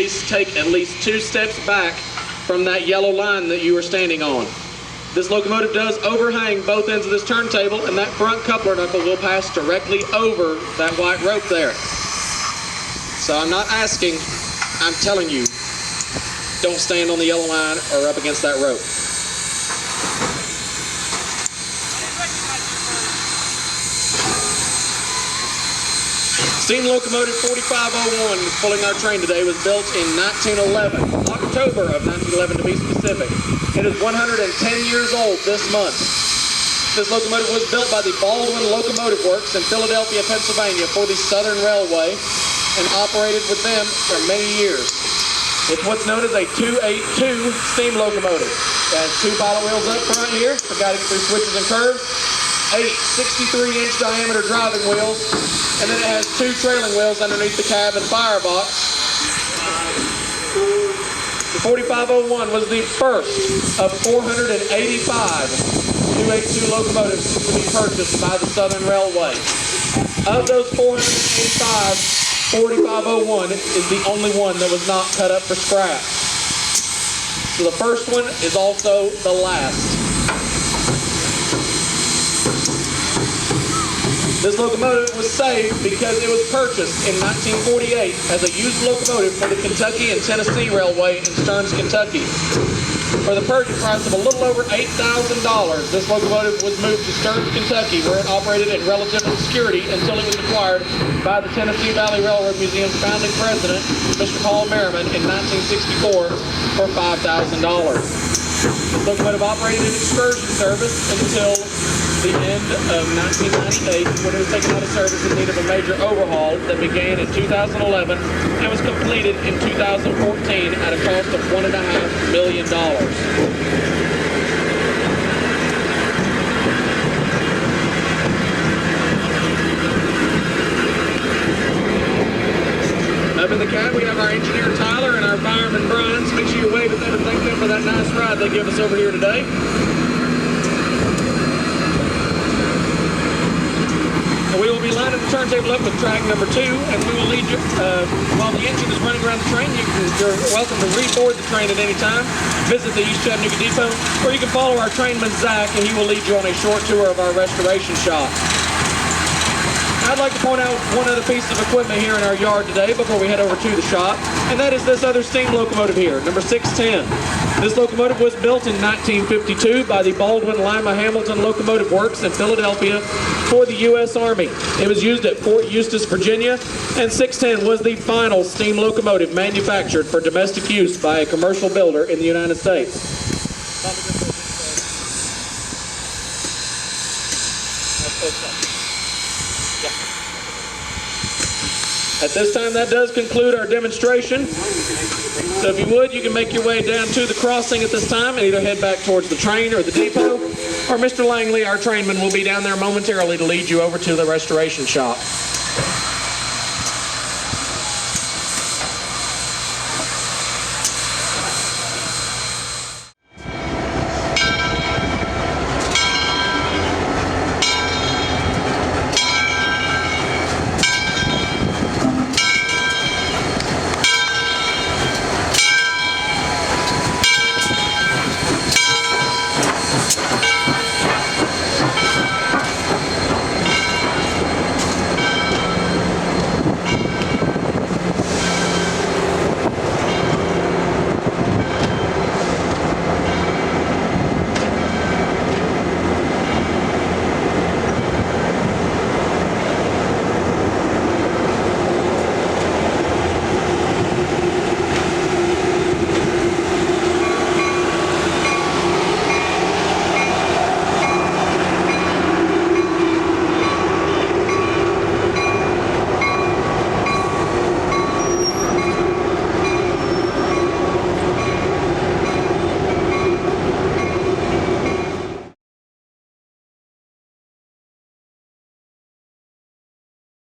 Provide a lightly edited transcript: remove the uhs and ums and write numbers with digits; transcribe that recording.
take at least 2 steps back from that yellow line that you are standing on. This locomotive does overhang both ends of this turntable, and that front coupler knuckle will pass directly over that white rope there. So I'm not asking, I'm telling you, don't stand on the yellow line or up against that rope. Steam locomotive 4501 pulling our train today was built in 1911, October of 1911 to be specific. It is 110 years old this month. This locomotive was built by the Baldwin Locomotive Works in Philadelphia, Pennsylvania for the Southern Railway and operated with them for many years. It's what's known as a 282 steam locomotive. It has 2 pilot wheels up front here for guiding through switches and curves, 8 63-inch diameter driving wheels, and then it has 2 trailing wheels underneath the cab and firebox. The 4501 was the first of 485 282 locomotives to be purchased by the Southern Railway. Of those 485, 4501 is the only one that was not cut up for scrap. So the first one is also the last. This locomotive was saved because it was purchased in 1948 as a used locomotive for the Kentucky and Tennessee Railway in Stearns, Kentucky. For the purchase price of a little over $8,000, this locomotive was moved to Stearns, Kentucky, where it operated in relative obscurity until it was acquired by the Tennessee Valley Railroad Museum's founding president, Mr. Paul Merriman, in 1964 for $5,000. This locomotive operated in excursion service until the end of 1998 when it was taken out of service in need of a major overhaul that began in 2011 and was completed in 2014 at a cost of $1.5 million. Up in the cab, we have our engineer Tyler and our fireman Brian. So make sure you wave at them and thank them for that nice ride they give us over here today. We will be lining the turntable up with track number 2, and we will lead you, while the engine is running around the train, you're welcome to reboard the train at any time, visit the East Chattanooga Depot, or you can follow our trainman Zach, and he will lead you on a short tour of our restoration shop. I'd like to point out one other piece of equipment here in our yard today before we head over to the shop, and that is this other steam locomotive here, number 610. This locomotive was built in 1952 by the Baldwin Lima Hamilton Locomotive Works in Philadelphia for the U.S. Army. It was used at Fort Eustis, Virginia, and 610 was the final steam locomotive manufactured for domestic use by a commercial builder in the United States. At this time, that does conclude our demonstration. So if you would, you can make your way down to the crossing at this time and either head back towards the train or the depot, or Mr. Langley, our trainman, will be down there momentarily to lead you over to the restoration shop.